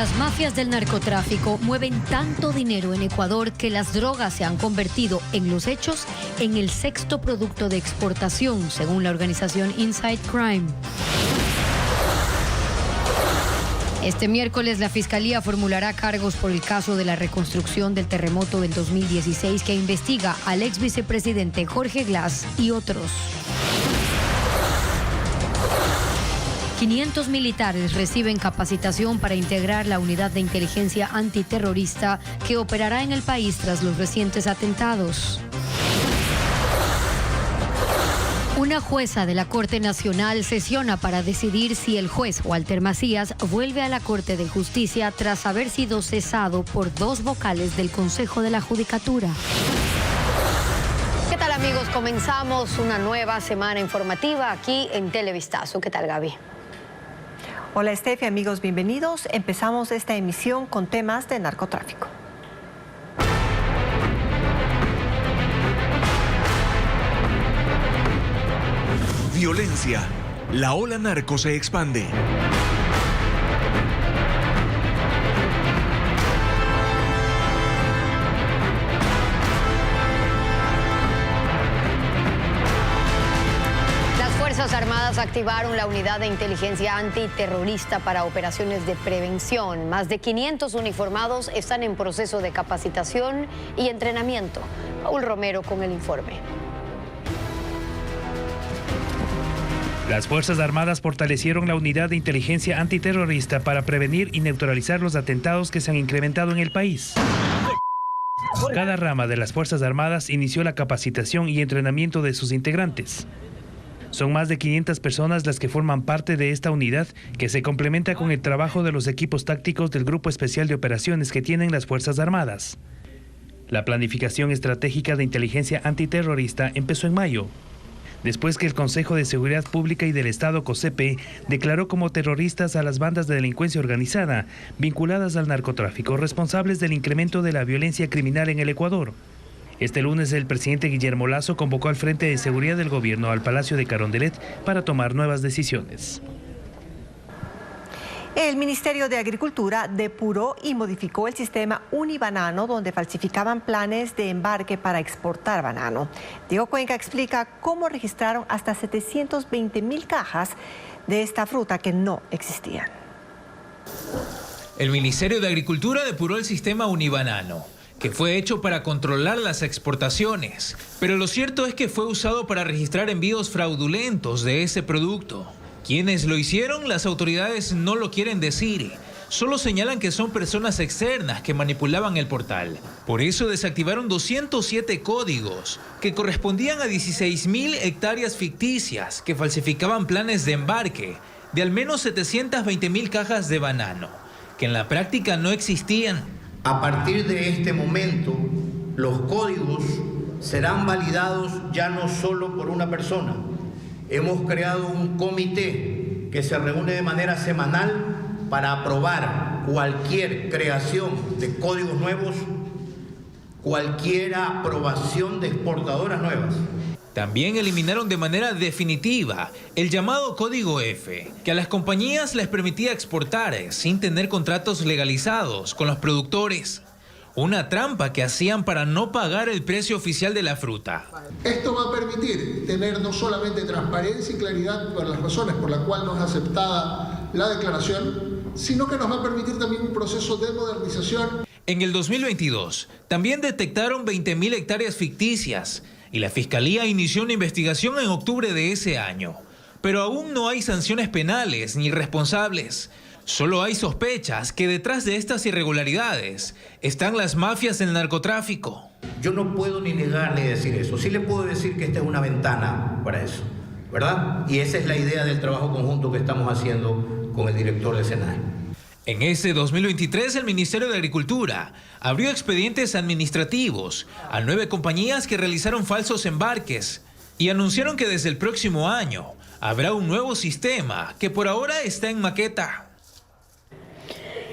Las mafias del narcotráfico mueven tanto dinero en Ecuador que las drogas se han convertido en los hechos en el sexto producto de exportación, según la organización Inside Crime. Este miércoles la Fiscalía formulará cargos por el caso de la reconstrucción del terremoto del 2016 que investiga al ex vicepresidente Jorge Glass y otros. 500 militares reciben capacitación para integrar la unidad de inteligencia antiterrorista que operará en el país tras los recientes atentados. Una jueza de la Corte Nacional sesiona para decidir si el juez Walter Macías vuelve a la Corte de Justicia tras haber sido cesado por 2 vocales del Consejo de la Judicatura. ¿Qué tal, amigos? Comenzamos una nueva semana informativa aquí en Televistazo. ¿Qué tal, Gaby? Hola, Steffi, amigos, bienvenidos. Empezamos esta emisión con temas de narcotráfico. Violencia. La ola narco se expande. Las Fuerzas Armadas activaron la unidad de inteligencia antiterrorista para operaciones de prevención. Más de 500 uniformados están en proceso de capacitación y entrenamiento. Paul Romero con el informe. Las Fuerzas Armadas fortalecieron la unidad de inteligencia antiterrorista para prevenir y neutralizar los atentados que se han incrementado en el país. Cada rama de las Fuerzas Armadas inició la capacitación y entrenamiento de sus integrantes. Son más de 500 personas las que forman parte de esta unidad, que se complementa con el trabajo de los equipos tácticos del Grupo Especial de Operaciones que tienen las Fuerzas Armadas. La planificación estratégica de inteligencia antiterrorista empezó en mayo, después que el Consejo de Seguridad Pública y del Estado, COSEPE, declaró como terroristas a las bandas de delincuencia organizada vinculadas al narcotráfico, responsables del incremento de la violencia criminal en el Ecuador. Este lunes el presidente Guillermo Lasso convocó al Frente de Seguridad del Gobierno al Palacio de Carondelet para tomar nuevas decisiones. El Ministerio de Agricultura depuró y modificó el sistema Unibanano, donde falsificaban planes de embarque para exportar banano. Diego Cuenca explica cómo registraron hasta 720.000 cajas de esta fruta que no existían. El Ministerio de Agricultura depuró el sistema Unibanano, que fue hecho para controlar las exportaciones, pero lo cierto es que fue usado para registrar envíos fraudulentos de ese producto. Quienes lo hicieron, las autoridades no lo quieren decir. Solo señalan que son personas externas que manipulaban el portal. Por eso desactivaron 207 códigos que correspondían a 16.000 hectáreas ficticias que falsificaban planes de embarque de al menos 720.000 cajas de banano, que en la práctica no existían. A partir de este momento, los códigos serán validados ya no solo por una persona. Hemos creado un comité que se reúne de manera semanal para aprobar cualquier creación de códigos nuevos, cualquier aprobación de exportadoras nuevas. También eliminaron de manera definitiva el llamado Código F, que a las compañías les permitía exportar sin tener contratos legalizados con los productores. Una trampa que hacían para no pagar el precio oficial de la fruta. Esto va a permitir tener no solamente transparencia y claridad por las razones por las cuales no es aceptada la declaración, sino que nos va a permitir también un proceso de modernización. En el 2022 también detectaron 20.000 hectáreas ficticias y la Fiscalía inició una investigación en octubre de ese año. Pero aún no hay sanciones penales ni responsables. Solo hay sospechas que detrás de estas irregularidades están las mafias del narcotráfico. Yo no puedo ni negar ni decir eso. Sí le puedo decir que esta es una ventana para eso, ¿verdad? Y esa es la idea del trabajo conjunto que estamos haciendo con el director de SENAI. En ese 2023, el Ministerio de Agricultura abrió expedientes administrativos a 9 compañías que realizaron falsos embarques y anunciaron que desde el próximo año habrá un nuevo sistema que por ahora está en maqueta.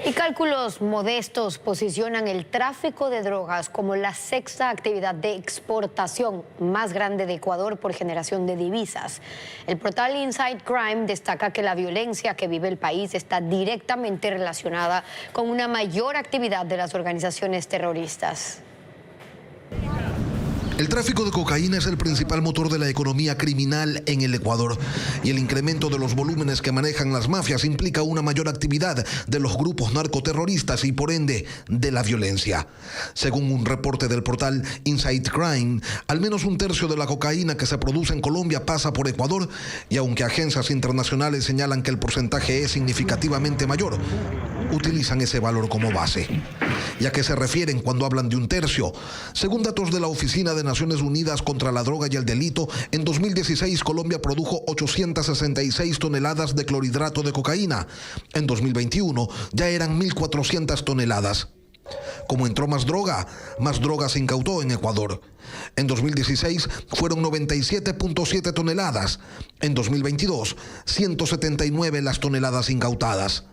Y cálculos modestos posicionan el tráfico de drogas como la sexta actividad de exportación más grande de Ecuador por generación de divisas. El portal Inside Crime destaca que la violencia que vive el país está directamente relacionada con una mayor actividad de las organizaciones terroristas. El tráfico de cocaína es el principal motor de la economía criminal en el Ecuador y el incremento de los volúmenes que manejan las mafias implica una mayor actividad de los grupos narcoterroristas y por ende de la violencia. Según un reporte del portal Inside Crime, al menos un tercio de la cocaína que se produce en Colombia pasa por Ecuador y aunque agencias internacionales señalan que el porcentaje es significativamente mayor, utilizan ese valor como base. ¿Y a qué se refieren cuando hablan de un tercio? Según datos de la Oficina de Naciones Unidas contra la Droga y el Delito, en 2016 Colombia produjo 866 toneladas de clorhidrato de cocaína. En 2021 ya eran 1.400 toneladas. Como entró más droga se incautó en Ecuador. En 2016 fueron 97.7 toneladas. En 2022, 179 las toneladas incautadas.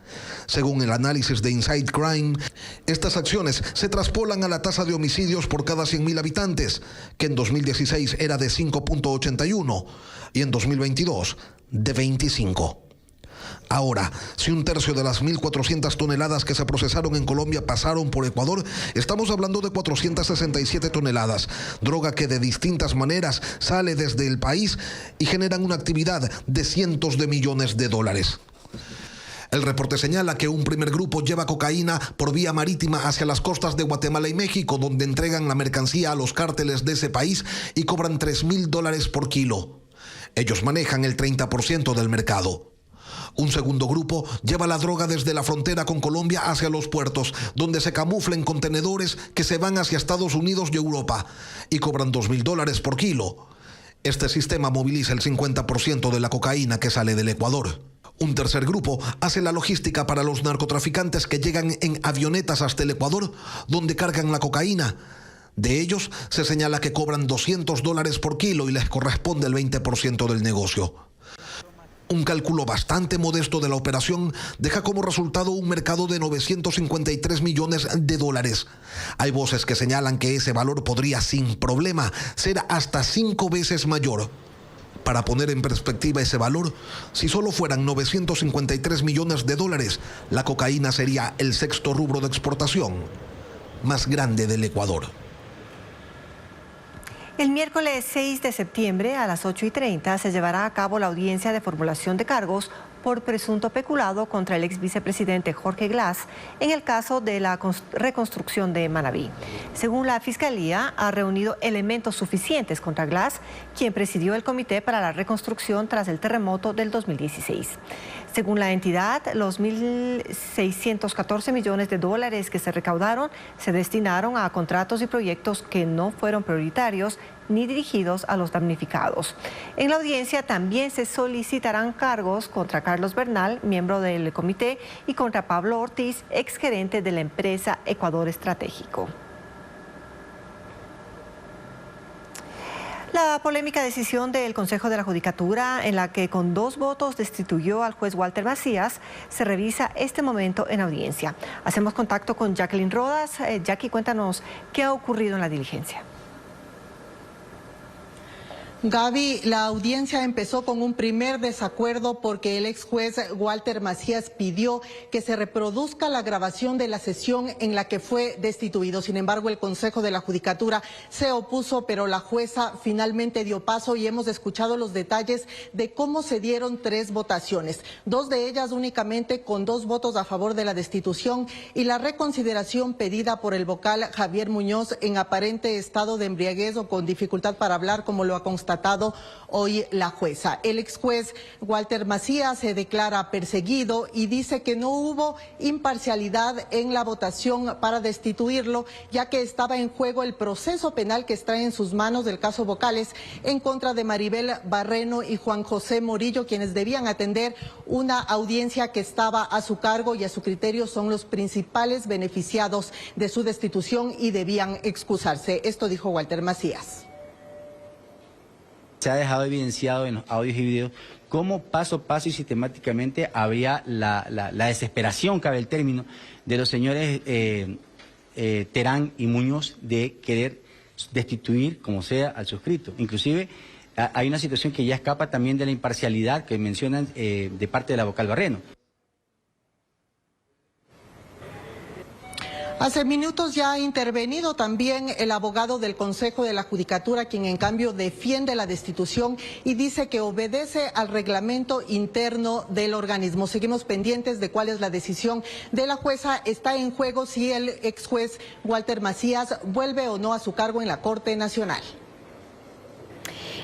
Según el análisis de Inside Crime, estas acciones se traspolan a la tasa de homicidios por cada 100.000 habitantes, que en 2016 era de 5.81 y en 2022 de 25. Ahora, si un tercio de las 1.400 toneladas que se procesaron en Colombia pasaron por Ecuador, estamos hablando de 467 toneladas, droga que de distintas maneras sale desde el país y generan una actividad de cientos de millones de dólares. El reporte señala que un primer grupo lleva cocaína por vía marítima hacia las costas de Guatemala y México, donde entregan la mercancía a los cárteles de ese país y cobran $3.000 por kilo. Ellos manejan el 30% del mercado. Un segundo grupo lleva la droga desde la frontera con Colombia hacia los puertos, donde se camufla en contenedores que se van hacia Estados Unidos y Europa y cobran $2.000 por kilo. Este sistema moviliza el 50% de la cocaína que sale del Ecuador. Un tercer grupo hace la logística para los narcotraficantes que llegan en avionetas hasta el Ecuador, donde cargan la cocaína. De ellos se señala que cobran $200 por kilo y les corresponde el 20% del negocio. Un cálculo bastante modesto de la operación deja como resultado un mercado de $953 millones. Hay voces que señalan que ese valor podría sin problema ser hasta 5 veces mayor. Para poner en perspectiva ese valor, si solo fueran $953 millones, la cocaína sería el sexto rubro de exportación más grande del Ecuador. El miércoles 6 de septiembre a las 8:30 se llevará a cabo la audiencia de formulación de cargos por presunto peculado contra el ex vicepresidente Jorge Glass en el caso de la reconstrucción de Manabí. Según la Fiscalía, ha reunido elementos suficientes contra Glass, quien presidió el Comité para la Reconstrucción tras el terremoto del 2016. Según la entidad, los $1.614 millones que se recaudaron se destinaron a contratos y proyectos que no fueron prioritarios ni dirigidos a los damnificados. En la audiencia también se solicitarán cargos contra Carlos Bernal, miembro del comité, y contra Pablo Ortiz, exgerente de la empresa Ecuador Estratégico. La polémica decisión del Consejo de la Judicatura, en la que con 2 votos destituyó al juez Walter Macías, se revisa este momento en audiencia. Hacemos contacto con Jacqueline Rodas. Jackie, cuéntanos qué ha ocurrido en la diligencia. Gaby, la audiencia empezó con un primer desacuerdo porque el ex juez Walter Macías pidió que se reproduzca la grabación de la sesión en la que fue destituido. Sin embargo, el Consejo de la Judicatura se opuso, pero la jueza finalmente dio paso y hemos escuchado los detalles de cómo se dieron 3 votaciones. 2 de ellas únicamente con 2 votos a favor de la destitución y la reconsideración pedida por el vocal Javier Muñoz en aparente estado de embriaguez o con dificultad para hablar, como lo ha constatado hoy la jueza. El ex juez Walter Macías se declara perseguido y dice que no hubo imparcialidad en la votación para destituirlo, ya que estaba en juego el proceso penal que está en sus manos del caso Vocales en contra de Maribel Barreno y Juan José Morillo, quienes debían atender una audiencia que estaba a su cargo y a su criterio son los principales beneficiados de su destitución y debían excusarse. Esto dijo Walter Macías. Se ha dejado evidenciado en los audios y videos cómo paso a paso y sistemáticamente había la desesperación, cabe el término, de los señores Terán y Muñoz de querer destituir, como sea, al suscrito. Inclusive hay una situación que ya escapa también de la imparcialidad que mencionan de parte de la vocal Barreno. Hace minutos ya ha intervenido también el abogado del Consejo de la Judicatura, quien en cambio defiende la destitución y dice que obedece al reglamento interno del organismo. Seguimos pendientes de cuál es la decisión de la jueza. Está en juego si el ex juez Walter Macías vuelve o no a su cargo en la Corte Nacional.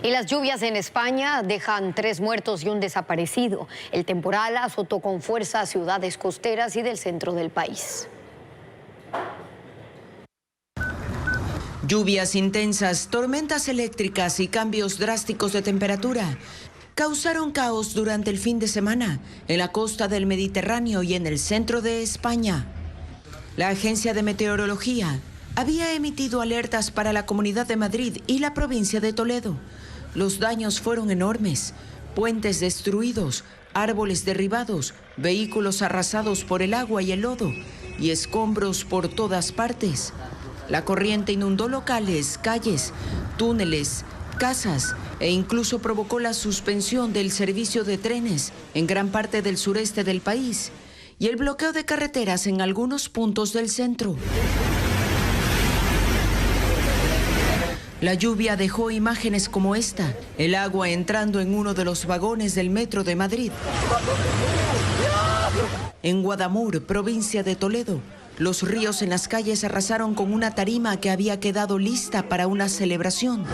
Y las lluvias en España dejan 3 muertos y un desaparecido. El temporal azotó con fuerza a ciudades costeras y del centro del país. Lluvias intensas, tormentas eléctricas y cambios drásticos de temperatura causaron caos durante el fin de semana en la costa del Mediterráneo y en el centro de España. La Agencia de Meteorología había emitido alertas para la Comunidad de Madrid y la provincia de Toledo. Los daños fueron enormes: puentes destruidos, árboles derribados, vehículos arrasados por el agua y el lodo y escombros por todas partes. La corriente inundó locales, calles, túneles, casas e incluso provocó la suspensión del servicio de trenes en gran parte del sureste del país y el bloqueo de carreteras en algunos puntos del centro. La lluvia dejó imágenes como esta: el agua entrando en uno de los vagones del metro de Madrid. En Guadamur, provincia de Toledo, los ríos en las calles arrasaron con una tarima que había quedado lista para una celebración.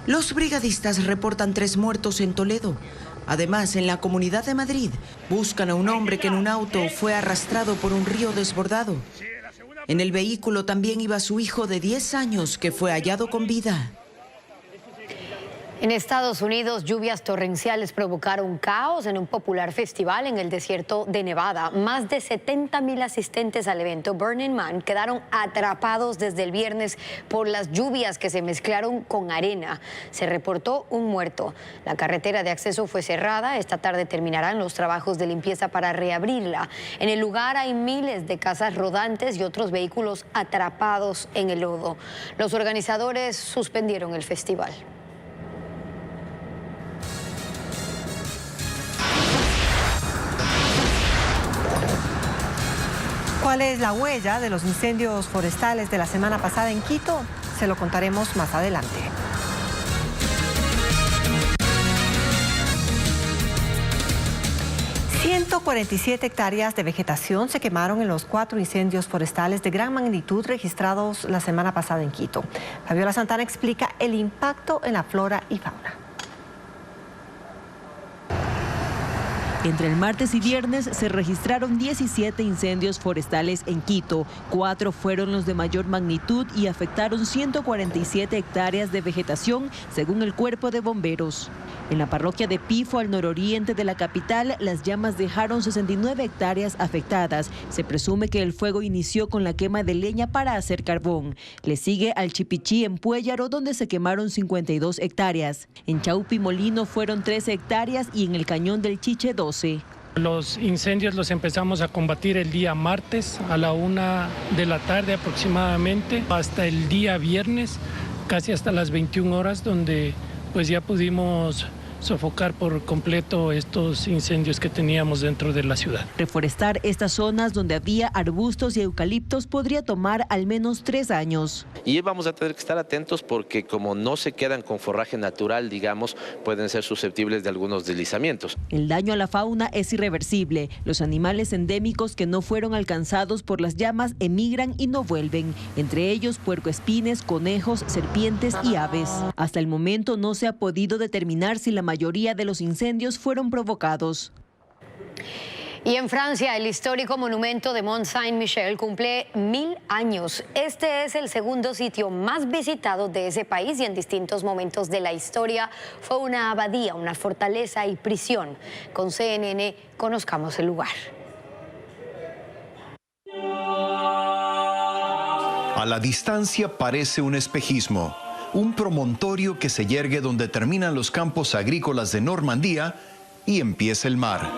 Los brigadistas reportan 3 muertos en Toledo. Además, en la Comunidad de Madrid, buscan a un hombre que en un auto fue arrastrado por un río desbordado. En el vehículo también iba su hijo de 10 años, que fue hallado con vida. En Estados Unidos, lluvias torrenciales provocaron caos en un popular festival en el desierto de Nevada. Más de 70,000 asistentes al evento Burning Man quedaron atrapados desde el viernes por las lluvias que se mezclaron con arena. Se reportó un muerto. La carretera de acceso fue cerrada. Esta tarde terminarán los trabajos de limpieza para reabrirla. En el lugar hay miles de casas rodantes y otros vehículos atrapados en el lodo. Los organizadores suspendieron el festival. ¿Cuál es la huella de los incendios forestales de la semana pasada en Quito? Se lo contaremos más adelante. ...147 hectáreas de vegetación se quemaron en los 4 incendios forestales de gran magnitud registrados la semana pasada en Quito. Fabiola Santana explica el impacto en la flora y fauna. Entre el martes y viernes se registraron 17 incendios forestales en Quito. 4 fueron los de mayor magnitud y afectaron 147 hectáreas de vegetación, según el Cuerpo de Bomberos. En la parroquia de Pifo, al nororiente de la capital, las llamas dejaron 69 hectáreas afectadas. Se presume que el fuego inició con la quema de leña para hacer carbón. Le sigue al Chipichí, en Puéllaro, donde se quemaron 52 hectáreas. En Chaupi Molino fueron 13 hectáreas y en el Cañón del Chiche 12. Los incendios los empezamos a combatir el día martes a la 1 de la tarde aproximadamente, hasta el día viernes, casi hasta las 21 horas, donde pues ya pudimos sofocar por completo estos incendios que teníamos dentro de la ciudad. Reforestar estas zonas donde había arbustos y eucaliptos podría tomar al menos 3 años. Y vamos a tener que estar atentos porque como no se quedan con forraje natural, digamos, pueden ser susceptibles de algunos deslizamientos. El daño a la fauna es irreversible. Los animales endémicos que no fueron alcanzados por las llamas emigran y no vuelven, entre ellos puercoespines, conejos, serpientes y aves. Hasta el momento no se ha podido determinar si la mayoría de los incendios fueron provocados. Y en Francia, el histórico monumento de Mont Saint-Michel cumple 1000 años. Este es el segundo sitio más visitado de ese país y en distintos momentos de la historia fue una abadía, una fortaleza y prisión. Con CNN conozcamos el lugar. A la distancia parece un espejismo. un promontorio que se yergue donde terminan los campos agrícolas de Normandía y empieza el mar.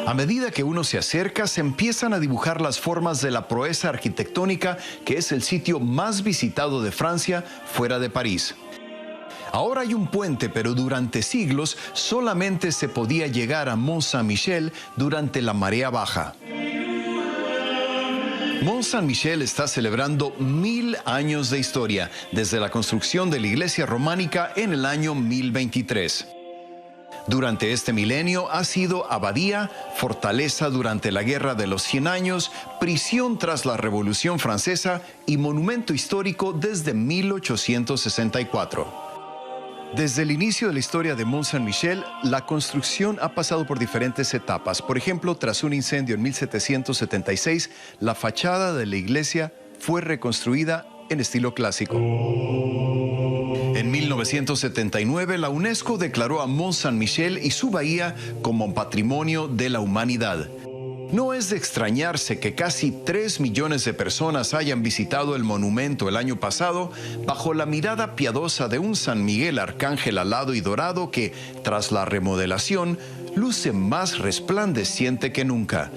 A medida que uno se acerca, se empiezan a dibujar las formas de la proeza arquitectónica, que es el sitio más visitado de Francia fuera de París. Ahora hay un puente, pero durante siglos solamente se podía llegar a Mont Saint-Michel durante la marea baja. Mont Saint-Michel está celebrando 1000 años de historia, desde la construcción de la iglesia románica en el año 1023. Durante este milenio ha sido abadía, fortaleza durante la Guerra de los 100 años, prisión tras la Revolución Francesa y monumento histórico desde 1864. Desde el inicio de la historia de Mont Saint-Michel, la construcción ha pasado por diferentes etapas. Por ejemplo, tras un incendio en 1776, la fachada de la iglesia fue reconstruida en estilo clásico. En 1979, la UNESCO declaró a Mont Saint-Michel y su bahía como Patrimonio de la Humanidad. No es de extrañarse que casi 3 millones de personas hayan visitado el monumento el año pasado bajo la mirada piadosa de un San Miguel Arcángel alado y dorado que, tras la remodelación, luce más resplandeciente que nunca.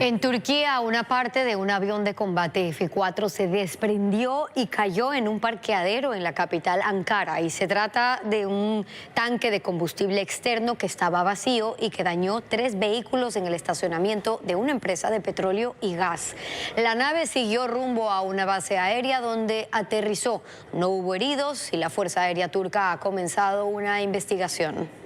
En Turquía, una parte de un avión de combate F-4 se desprendió y cayó en un parqueadero en la capital Ankara. Y se trata de un tanque de combustible externo que estaba vacío y que dañó 3 vehículos en el estacionamiento de una empresa de petróleo y gas. La nave siguió rumbo a una base aérea donde aterrizó. No hubo heridos y la Fuerza Aérea Turca ha comenzado una investigación.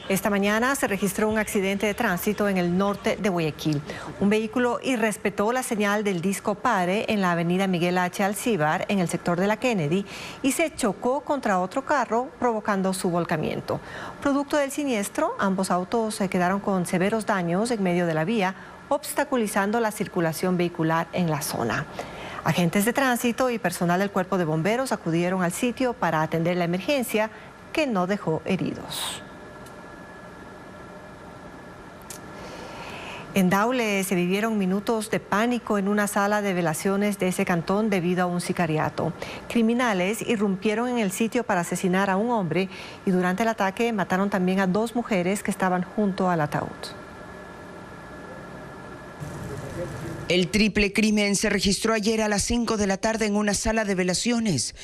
Esta mañana se registró un accidente de tránsito en el norte de Guayaquil. Un vehículo irrespetó la señal del disco pare en la avenida Miguel H. Alcíbar, en el sector de la Kennedy, y se chocó contra otro carro, provocando su volcamiento. Producto del siniestro, ambos autos se quedaron con severos daños en medio de la vía, obstaculizando la circulación vehicular en la zona. Agentes de tránsito y personal del Cuerpo de Bomberos acudieron al sitio para atender la emergencia, que no dejó heridos. En Daule se vivieron minutos de pánico en una sala de velaciones de ese cantón debido a un sicariato. Criminales irrumpieron en el sitio para asesinar a un hombre y durante el ataque mataron también a 2 mujeres que estaban junto al ataúd. El triple crimen se registró ayer a las 5 de la tarde en una sala de velaciones,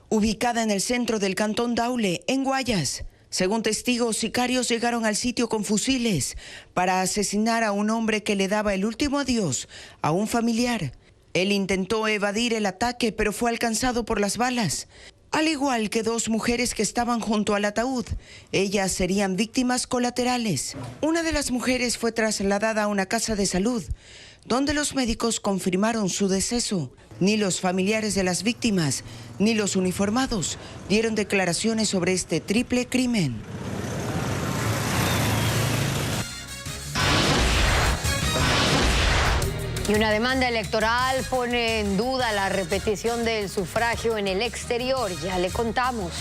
ubicada en el centro del cantón Daule, en Guayas. Según testigos, sicarios llegaron al sitio con fusiles para asesinar a un hombre que le daba el último adiós a un familiar. Él intentó evadir el ataque, pero fue alcanzado por las balas, al igual que 2 mujeres que estaban junto al ataúd. Ellas serían víctimas colaterales. Una de las mujeres fue trasladada a una casa de salud, donde los médicos confirmaron su deceso. Ni los familiares de las víctimas, ni los uniformados dieron declaraciones sobre este triple crimen. Y una demanda electoral pone en duda la repetición del sufragio en el exterior. Ya le contamos.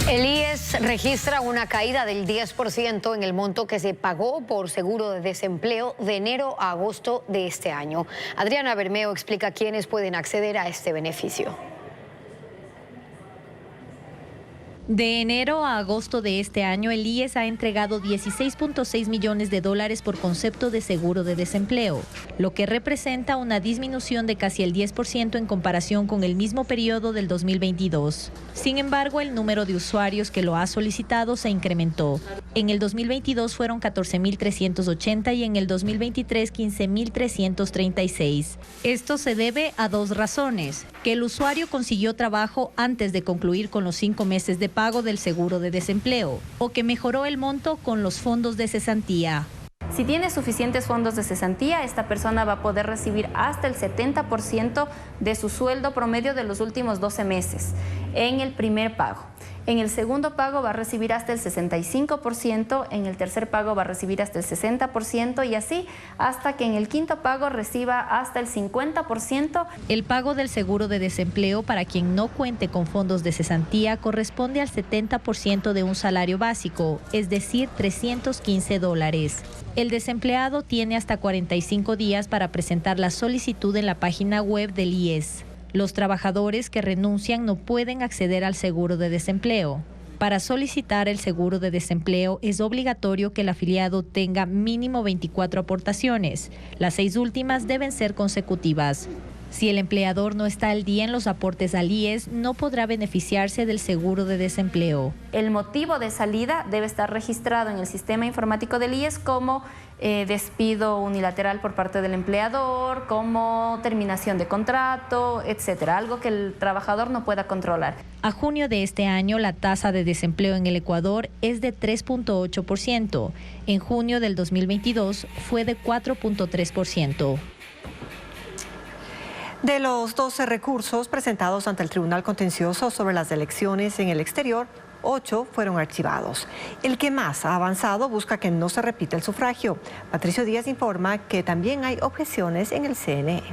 El IES registra una caída del 10% en el monto que se pagó por seguro de desempleo de enero a agosto de este año. Adriana Bermeo explica quiénes pueden acceder a este beneficio. De enero a agosto de este año, el IES ha entregado $16.6 millones por concepto de seguro de desempleo, lo que representa una disminución de casi el 10% en comparación con el mismo periodo del 2022. Sin embargo, el número de usuarios que lo ha solicitado se incrementó. En el 2022 fueron 14.380 y en el 2023 15.336. Esto se debe a 2 razones: que el usuario consiguió trabajo antes de concluir con los 5 meses de pago del seguro de desempleo, o que mejoró el monto con los fondos de cesantía. Si tiene suficientes fondos de cesantía, esta persona va a poder recibir hasta el 70% de su sueldo promedio de los últimos 12 meses en el primer pago. En el segundo pago va a recibir hasta el 65%, en el tercer pago va a recibir hasta el 60% y así hasta que en el quinto pago reciba hasta el 50%. El pago del seguro de desempleo para quien no cuente con fondos de cesantía corresponde al 70% de un salario básico, es decir, $315. El desempleado tiene hasta 45 días para presentar la solicitud en la página web del IES. Los trabajadores que renuncian no pueden acceder al seguro de desempleo. Para solicitar el seguro de desempleo es obligatorio que el afiliado tenga mínimo 24 aportaciones. Las 6 últimas deben ser consecutivas. Si el empleador no está al día en los aportes al IES, no podrá beneficiarse del seguro de desempleo. El motivo de salida debe estar registrado en el sistema informático del IES como despido unilateral por parte del empleador, como terminación de contrato, etcétera, algo que el trabajador no pueda controlar. A junio de este año, la tasa de desempleo en el Ecuador es de 3.8%. En junio del 2022 fue de 4.3%. De los 12 recursos presentados ante el Tribunal Contencioso sobre las elecciones en el exterior, 8 fueron archivados. El que más ha avanzado busca que no se repita el sufragio. Patricio Díaz informa que también hay objeciones en el CNE.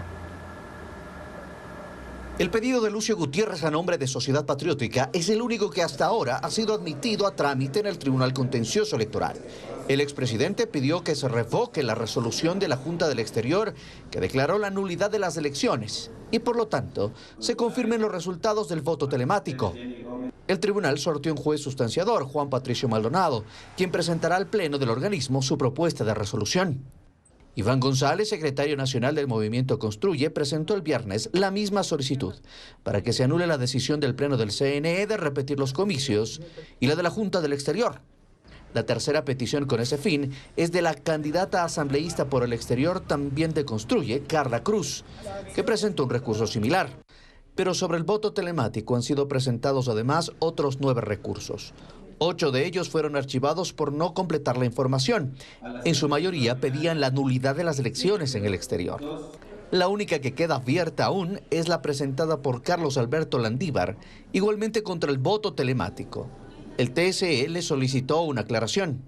El pedido de Lucio Gutiérrez a nombre de Sociedad Patriótica es el único que hasta ahora ha sido admitido a trámite en el Tribunal Contencioso Electoral. El expresidente pidió que se revoque la resolución de la Junta del Exterior que declaró la nulidad de las elecciones y por lo tanto se confirmen los resultados del voto telemático. El tribunal sorteó un juez sustanciador, Juan Patricio Maldonado, quien presentará al Pleno del organismo su propuesta de resolución. Iván González, secretario nacional del Movimiento Construye, presentó el viernes la misma solicitud para que se anule la decisión del Pleno del CNE de repetir los comicios y la de la Junta del Exterior. La tercera petición con ese fin es de la candidata asambleísta por el exterior, también de Construye, Carla Cruz, que presentó un recurso similar. Pero sobre el voto telemático han sido presentados además otros 9 recursos. 8 de ellos fueron archivados por no completar la información. En su mayoría pedían la nulidad de las elecciones en el exterior. La única que queda abierta aún es la presentada por Carlos Alberto Landívar, igualmente contra el voto telemático. El TSE le solicitó una aclaración.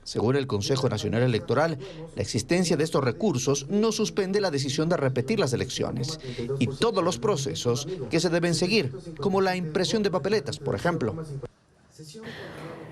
Según el Consejo Nacional Electoral, la existencia de estos recursos no suspende la decisión de repetir las elecciones y todos los procesos que se deben seguir, como la impresión de papeletas, por ejemplo.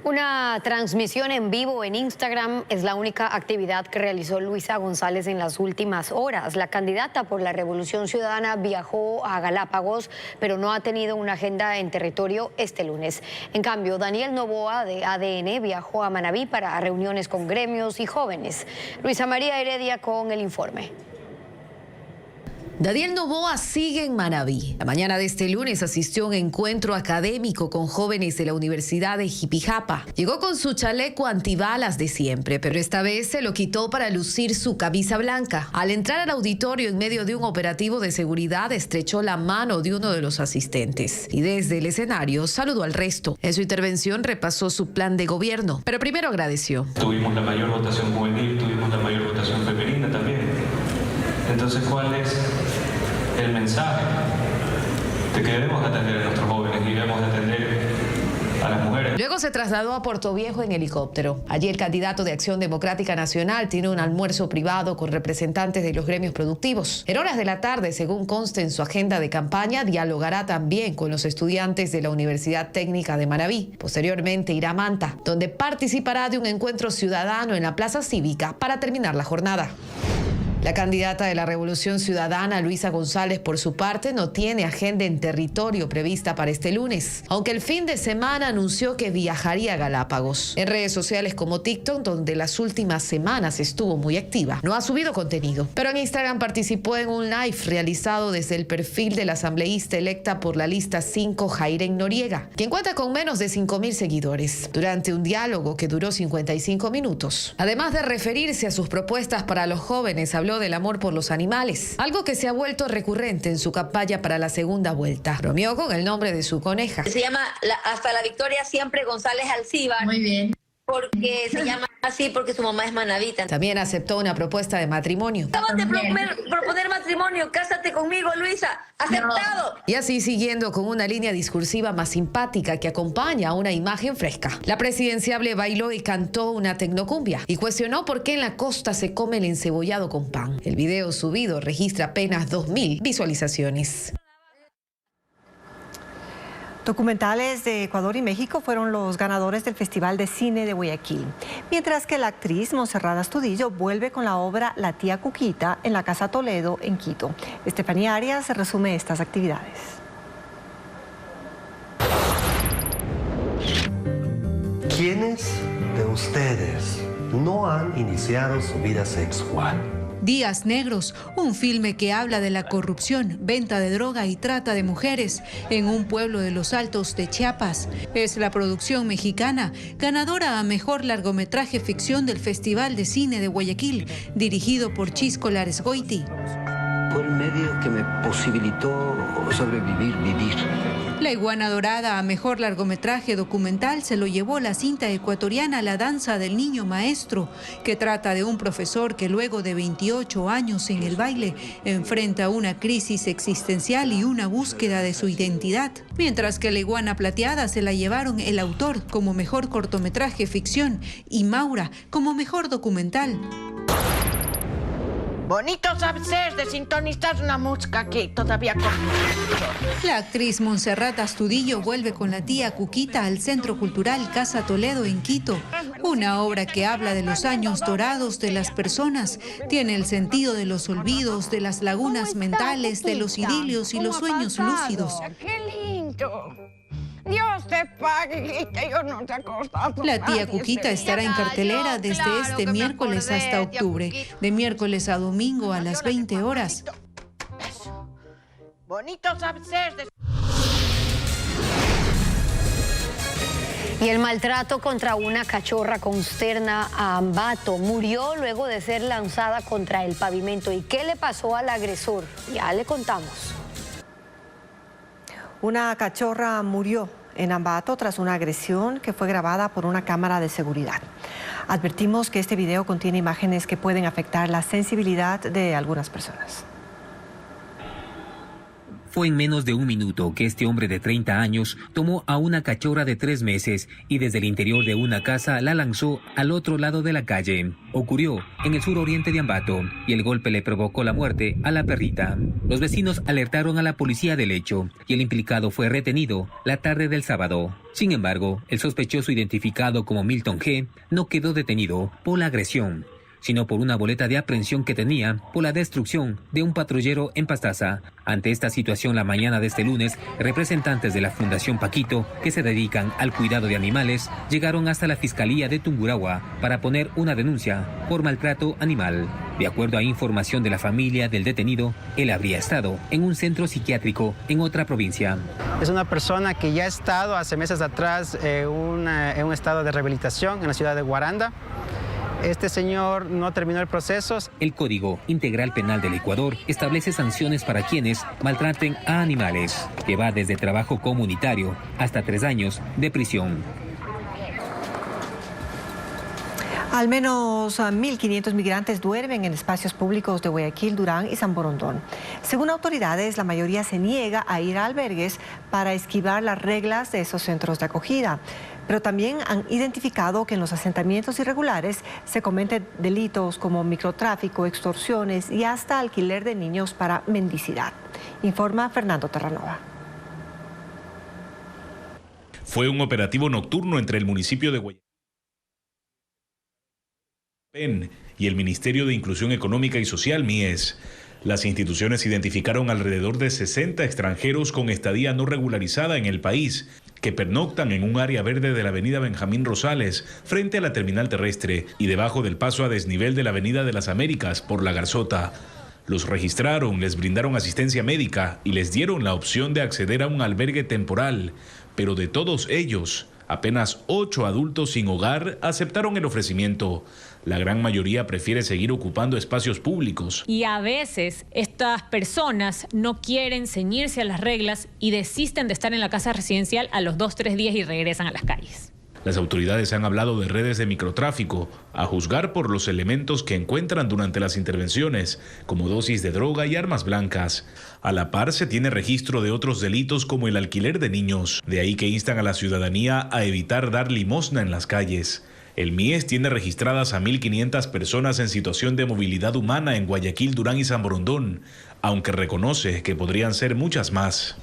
Una transmisión en vivo en Instagram es la única actividad que realizó Luisa González en las últimas horas. La candidata por la Revolución Ciudadana viajó a Galápagos, pero no ha tenido una agenda en territorio este lunes. En cambio, Daniel Noboa de ADN viajó a Manabí para reuniones con gremios y jóvenes. Luisa María Heredia con el informe. Daniel Noboa sigue en Manabí. La mañana de este lunes asistió a un encuentro académico con jóvenes de la Universidad de Jipijapa. Llegó con su chaleco antibalas de siempre, pero esta vez se lo quitó para lucir su camisa blanca. Al entrar al auditorio en medio de un operativo de seguridad, estrechó la mano de uno de los asistentes y desde el escenario saludó al resto. En su intervención repasó su plan de gobierno, pero primero agradeció. Tuvimos la mayor votación juvenil, tuvimos la mayor votación femenina también. Entonces, ¿cuál es el mensaje? De que debemos atender a nuestros jóvenes y debemos atender a las mujeres. Luego se trasladó a Puerto Viejo en helicóptero. Allí el candidato de Acción Democrática Nacional tiene un almuerzo privado con representantes de los gremios productivos. En horas de la tarde, según consta en su agenda de campaña, dialogará también con los estudiantes de la Universidad Técnica de Manabí. Posteriormente irá a Manta, donde participará de un encuentro ciudadano en la Plaza Cívica para terminar la jornada. La candidata de la Revolución Ciudadana, Luisa González, por su parte, no tiene agenda en territorio prevista para este lunes, aunque el fin de semana anunció que viajaría a Galápagos. En redes sociales como TikTok, donde las últimas semanas estuvo muy activa, no ha subido contenido, pero en Instagram participó en un live realizado desde el perfil de la asambleísta electa por la lista 5, Jairen Noriega, quien cuenta con menos de 5.000 seguidores, durante un diálogo que duró 55 minutos. Además de referirse a sus propuestas para los jóvenes, habló del amor por los animales, algo que se ha vuelto recurrente en su campaña para la segunda vuelta. Bromeó con el nombre de su coneja. Se llama Hasta la Victoria Siempre González Alcíbar. Muy bien. porque se llama así porque su mamá es manabita. También aceptó una propuesta de matrimonio. Acabas de proponer matrimonio, cásate conmigo, Luisa. ¡Aceptado! Y así siguiendo con una línea discursiva más simpática que acompaña a una imagen fresca. La presidenciable bailó y cantó una tecnocumbia y cuestionó por qué en la costa se come el encebollado con pan. El video subido registra apenas 2.000 visualizaciones. Documentales de Ecuador y México fueron los ganadores del Festival de Cine de Guayaquil, mientras que la actriz Montserrat Astudillo vuelve con la obra La tía Cuquita en la Casa Toledo en Quito. Estefanía Arias resume estas actividades. ¿Quiénes de ustedes no han iniciado su vida sexual? Días Negros, un filme que habla de la corrupción, venta de droga y trata de mujeres en un pueblo de los Altos de Chiapas. Es la producción mexicana, ganadora a mejor largometraje ficción del Festival de Cine de Guayaquil, dirigido por Chisco Laresgoiti. Fue el medio que me posibilitó sobrevivir, vivir. La Iguana Dorada a mejor largometraje documental se lo llevó la cinta ecuatoriana La danza del niño maestro, que trata de un profesor que luego de 28 años en el baile enfrenta una crisis existencial y una búsqueda de su identidad. Mientras que La Iguana Plateada se la llevaron El Autor como mejor cortometraje ficción y Maura como mejor documental. Bonito sabe ser de sintonizar una música que todavía con... La actriz Montserrat Astudillo vuelve con La tía Cuquita al Centro Cultural Casa Toledo en Quito. Una obra que habla de los años dorados de las personas. Tiene el sentido de los olvidos, de las lagunas mentales, de los idilios y los sueños lúcidos. ¡Qué lindo! Dios te pague, que yo no te he acostado. La tía Cuquita estará en cartelera desde este miércoles hasta octubre, de miércoles a domingo a las 20 horas. Bonito sabe ser de... Y el maltrato contra una cachorra consterna a Ambato. Murió luego de ser lanzada contra el pavimento. ¿Y qué le pasó al agresor? Ya le contamos. Una cachorra murió en Ambato tras una agresión que fue grabada por una cámara de seguridad. Advertimos que este video contiene imágenes que pueden afectar la sensibilidad de algunas personas. Fue en menos de un minuto que este hombre de 30 años tomó a una cachorra de 3 meses y desde el interior de una casa la lanzó al otro lado de la calle. Ocurrió en el suroriente de Ambato y el golpe le provocó la muerte a la perrita. Los vecinos alertaron a la policía del hecho y el implicado fue retenido la tarde del sábado. Sin embargo, el sospechoso identificado como Milton G. no quedó detenido por la agresión, sino por una boleta de aprehensión que tenía por la destrucción de un patrullero en Pastaza. Ante esta situación, la mañana de este lunes, representantes de la Fundación Paquito, que se dedican al cuidado de animales, llegaron hasta la Fiscalía de Tungurahua para poner una denuncia por maltrato animal. De acuerdo a información de la familia del detenido, él habría estado en un centro psiquiátrico en otra provincia. Es una persona que ya ha estado hace meses atrás en un estado de rehabilitación en la ciudad de Guaranda. Este señor no terminó el proceso. El Código Integral Penal del Ecuador establece sanciones para quienes maltraten a animales, que va desde trabajo comunitario hasta 3 años de prisión. Al menos 1.500 migrantes duermen en espacios públicos de Guayaquil, Durán y San Borondón. Según autoridades, la mayoría se niega a ir a albergues para esquivar las reglas de esos centros de acogida. Pero también han identificado que en los asentamientos irregulares se cometen delitos como microtráfico, extorsiones y hasta alquiler de niños para mendicidad. Informa Fernando Terranova. Fue un operativo nocturno entre el municipio de Guayaquil y el Ministerio de Inclusión Económica y Social, MIES. Las instituciones identificaron alrededor de 60 extranjeros con estadía no regularizada en el país, que pernoctan en un área verde de la avenida Benjamín Rosales, frente a la terminal terrestre y debajo del paso a desnivel de la avenida de las Américas por La Garzota. Los registraron, les brindaron asistencia médica y les dieron la opción de acceder a un albergue temporal, pero de todos ellos, apenas 8 adultos sin hogar aceptaron el ofrecimiento. La gran mayoría prefiere seguir ocupando espacios públicos. Y a veces estas personas no quieren ceñirse a las reglas y desisten de estar en la casa residencial a los 2-3 días y regresan a las calles. Las autoridades han hablado de redes de microtráfico, a juzgar por los elementos que encuentran durante las intervenciones, como dosis de droga y armas blancas. A la par se tiene registro de otros delitos como el alquiler de niños, de ahí que instan a la ciudadanía a evitar dar limosna en las calles. El MIES tiene registradas a 1.500 personas en situación de movilidad humana en Guayaquil, Durán y San Borondón, aunque reconoce que podrían ser muchas más.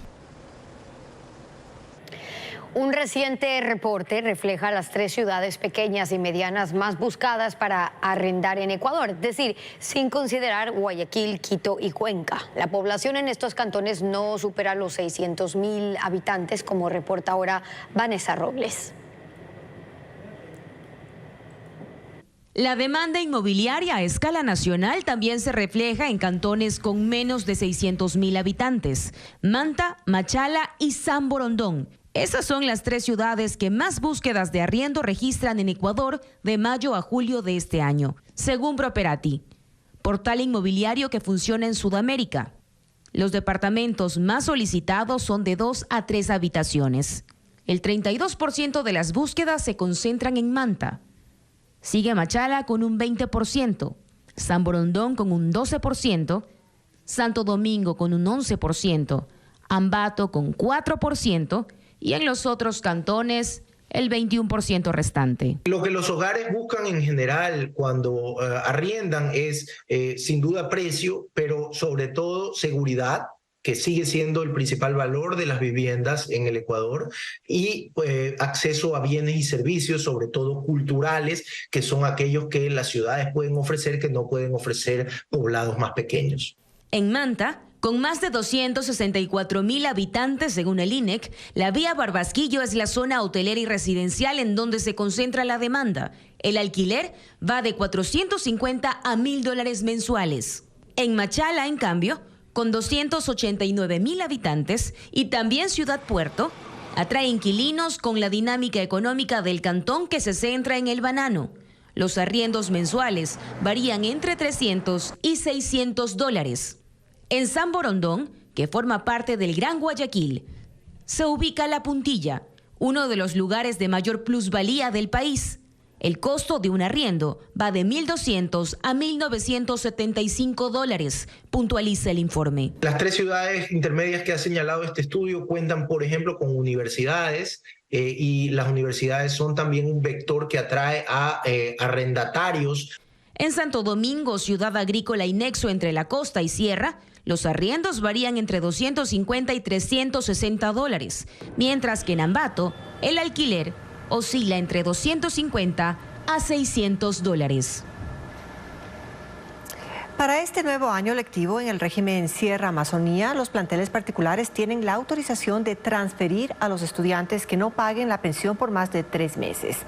Un reciente reporte refleja las 3 ciudades pequeñas y medianas más buscadas para arrendar en Ecuador, es decir, sin considerar Guayaquil, Quito y Cuenca. La población en estos cantones no supera los 600.000 habitantes, como reporta ahora Vanessa Robles. La demanda inmobiliaria a escala nacional también se refleja en cantones con menos de 600.000 habitantes: Manta, Machala y San Borondón. Esas son las 3 ciudades que más búsquedas de arriendo registran en Ecuador de mayo a julio de este año, según Properati, portal inmobiliario que funciona en Sudamérica. Los departamentos más solicitados son de 2 a 3 habitaciones. El 32% de las búsquedas se concentran en Manta. Sigue Machala con un 20%, San Borondón con un 12%, Santo Domingo con un 11%, Ambato con 4%, y en los otros cantones el 21% restante. Lo que los hogares buscan en general cuando arriendan es sin duda precio, pero sobre todo seguridad, que sigue siendo el principal valor de las viviendas en el Ecuador, y acceso a bienes y servicios, sobre todo culturales, que son aquellos que las ciudades pueden ofrecer, que no pueden ofrecer poblados más pequeños. En Manta, con más de 264.000 habitantes según el INEC, la vía Barbasquillo es la zona hotelera y residencial en donde se concentra la demanda. El alquiler va de $450 a $1.000 mensuales. En Machala, en cambio, con 289.000 habitantes y también Ciudad Puerto, atrae inquilinos con la dinámica económica del cantón que se centra en el banano. Los arriendos mensuales varían entre $300 y $600. En San Borondón, que forma parte del Gran Guayaquil, se ubica La Puntilla, uno de los lugares de mayor plusvalía del país. El costo de un arriendo va de $1.200 a $1.975, puntualiza el informe. Las 3 ciudades intermedias que ha señalado este estudio cuentan, por ejemplo, con universidades, y las universidades son también un vector que atrae a arrendatarios. En Santo Domingo, ciudad agrícola y nexo entre la costa y sierra, los arriendos varían entre $250 y $360, mientras que en Ambato el alquiler oscila entre $250 a $600. Para este nuevo año lectivo en el régimen Sierra Amazonía, los planteles particulares tienen la autorización de transferir a los estudiantes que no paguen la pensión por más de 3 meses.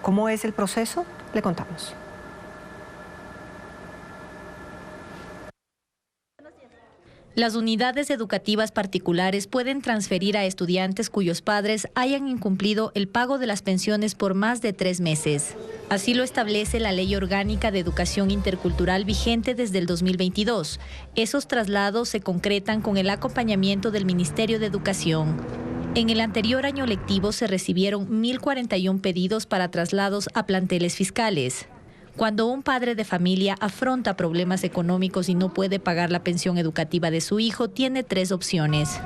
¿Cómo es el proceso? Le contamos. Las unidades educativas particulares pueden transferir a estudiantes cuyos padres hayan incumplido el pago de las pensiones por más de 3 meses. Así lo establece la Ley Orgánica de Educación Intercultural vigente desde el 2022. Esos traslados se concretan con el acompañamiento del Ministerio de Educación. En el anterior año lectivo se recibieron 1.041 pedidos para traslados a planteles fiscales. Cuando un padre de familia afronta problemas económicos y no puede pagar la pensión educativa de su hijo, tiene 3 opciones: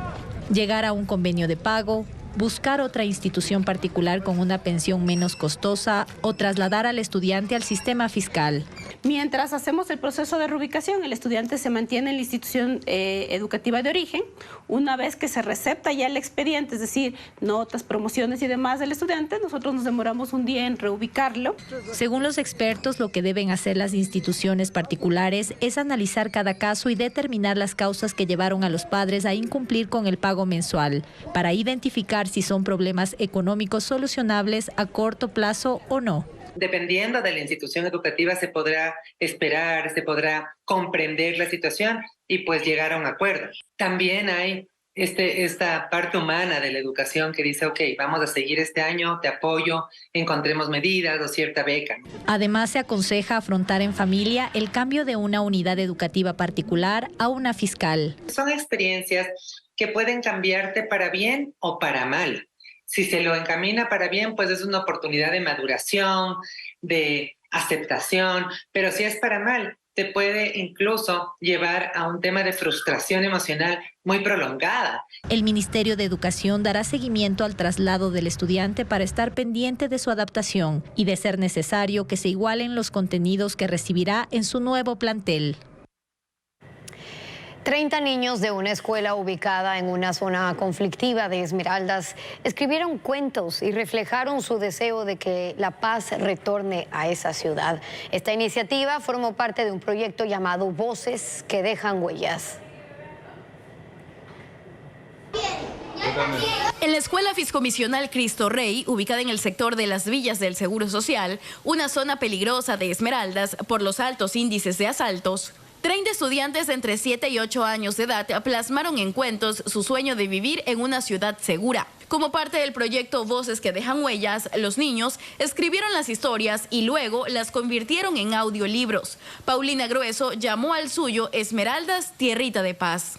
llegar a un convenio de pago, buscar otra institución particular con una pensión menos costosa o trasladar al estudiante al sistema fiscal. Mientras hacemos el proceso de reubicación, el estudiante se mantiene en la institución educativa de origen. Una vez que se recepta ya el expediente, es decir, notas, promociones y demás del estudiante, nosotros nos demoramos un día en reubicarlo. Según los expertos, lo que deben hacer las instituciones particulares es analizar cada caso y determinar las causas que llevaron a los padres a incumplir con el pago mensual, para identificar si son problemas económicos solucionables a corto plazo o no. Dependiendo de la institución educativa se podrá esperar, se podrá comprender la situación y pues llegar a un acuerdo. También hay esta parte humana de la educación que dice, ok, vamos a seguir este año, te apoyo, encontremos medidas o cierta beca. Además, se aconseja afrontar en familia el cambio de una unidad educativa particular a una fiscal. Son experiencias que pueden cambiarte para bien o para mal. Si se lo encamina para bien, pues es una oportunidad de maduración, de aceptación, pero si es para mal, te puede incluso llevar a un tema de frustración emocional muy prolongada. El Ministerio de Educación dará seguimiento al traslado del estudiante para estar pendiente de su adaptación y, de ser necesario, que se igualen los contenidos que recibirá en su nuevo plantel. 30 niños de una escuela ubicada en una zona conflictiva de Esmeraldas escribieron cuentos y reflejaron su deseo de que la paz retorne a esa ciudad. Esta iniciativa formó parte de un proyecto llamado Voces que dejan huellas. En la Escuela Fiscomisional Cristo Rey, ubicada en el sector de las Villas del Seguro Social, una zona peligrosa de Esmeraldas por los altos índices de asaltos, 30 estudiantes de entre 7 y 8 años de edad plasmaron en cuentos su sueño de vivir en una ciudad segura. Como parte del proyecto Voces que dejan huellas, los niños escribieron las historias y luego las convirtieron en audiolibros. Paulina Grueso llamó al suyo Esmeraldas, Tierrita de Paz.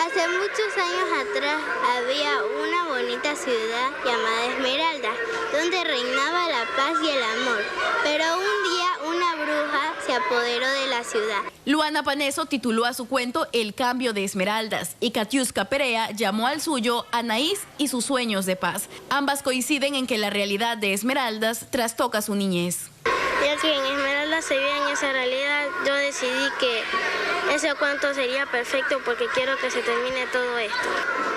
Hace muchos años atrás había una bonita ciudad llamada Esmeralda, donde reinaba la paz y el amor. Pero un día una bruja se apoderó de la ciudad. Luana Paneso tituló a su cuento El cambio de Esmeraldas y Katiuska Perea llamó al suyo Anaís y sus sueños de paz. Ambas coinciden en que la realidad de Esmeraldas trastoca su niñez. Ya que en Esmeralda se vive en esa realidad, yo decidí que ese cuento sería perfecto porque quiero que se termine todo esto.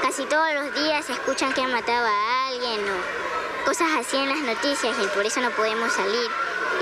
Casi todos los días se escuchan que han matado a alguien o cosas así en las noticias y por eso no podemos salir.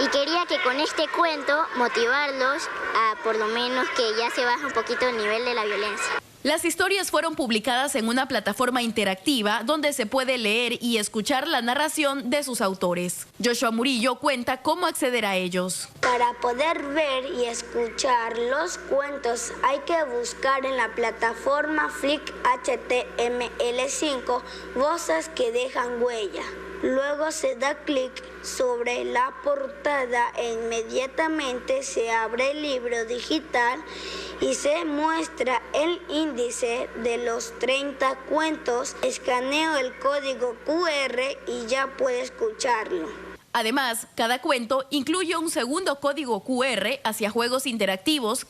Y quería que con este cuento motivarlos a por lo menos que ya se baje un poquito el nivel de la violencia. Las historias fueron publicadas en una plataforma interactiva donde se puede leer y escuchar la narración de sus autores. Joshua Murillo cuenta cómo acceder a ellos. Para poder ver y escuchar los cuentos hay que buscar en la plataforma Flick HTML5 Voces que dejan huella. Luego se da clic sobre la portada e inmediatamente se abre el libro digital y se muestra el índice de los 30 cuentos. Escaneo el código QR y ya puede escucharlo. Además, cada cuento incluye un segundo código QR hacia juegos interactivos.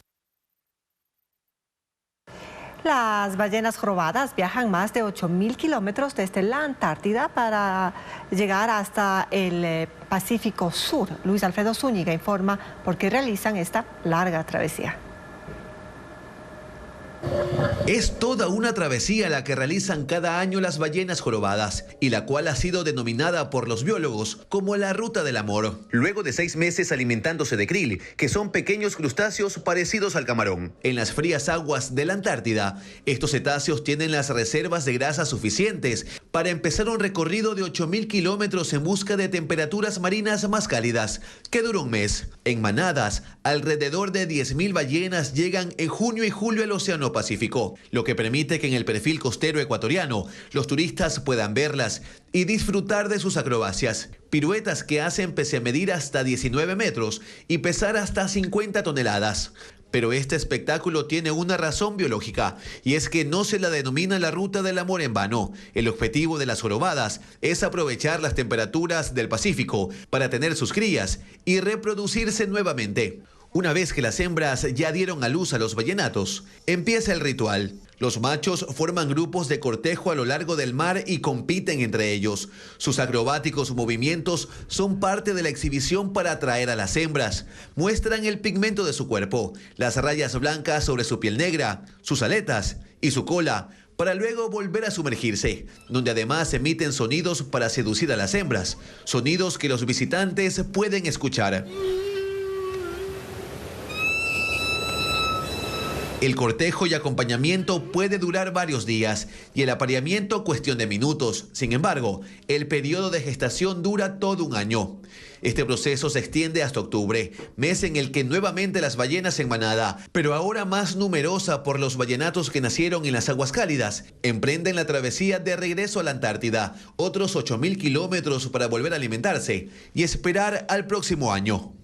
Las ballenas jorobadas viajan más de 8.000 kilómetros desde la Antártida para llegar hasta el Pacífico Sur. Luis Alfredo Zúñiga informa por qué realizan esta larga travesía. Es toda una travesía la que realizan cada año las ballenas jorobadas y la cual ha sido denominada por los biólogos como la ruta del amor. Luego de 6 meses alimentándose de krill, que son pequeños crustáceos parecidos al camarón. En las frías aguas de la Antártida, estos cetáceos tienen las reservas de grasa suficientes para empezar un recorrido de 8.000 kilómetros en busca de temperaturas marinas más cálidas, que dura un mes. En manadas, alrededor de 10.000 ballenas llegan en junio y julio al Océano Pacífico, lo que permite que en el perfil costero ecuatoriano los turistas puedan verlas y disfrutar de sus acrobacias. Piruetas que hacen pese a medir hasta 19 metros y pesar hasta 50 toneladas. Pero este espectáculo tiene una razón biológica, y es que no se la denomina la ruta del amor en vano. El objetivo de las jorobadas es aprovechar las temperaturas del Pacífico para tener sus crías y reproducirse nuevamente. Una vez que las hembras ya dieron a luz a los ballenatos, empieza el ritual. Los machos forman grupos de cortejo a lo largo del mar y compiten entre ellos. Sus acrobáticos movimientos son parte de la exhibición para atraer a las hembras. Muestran el pigmento de su cuerpo, las rayas blancas sobre su piel negra, sus aletas y su cola, para luego volver a sumergirse, donde además emiten sonidos para seducir a las hembras, sonidos que los visitantes pueden escuchar. El cortejo y acompañamiento puede durar varios días y el apareamiento cuestión de minutos. Sin embargo, el periodo de gestación dura todo un año. Este proceso se extiende hasta octubre, mes en el que nuevamente las ballenas en manada, pero ahora más numerosa por los ballenatos que nacieron en las aguas cálidas, emprenden la travesía de regreso a la Antártida, otros 8.000 kilómetros para volver a alimentarse y esperar al próximo año.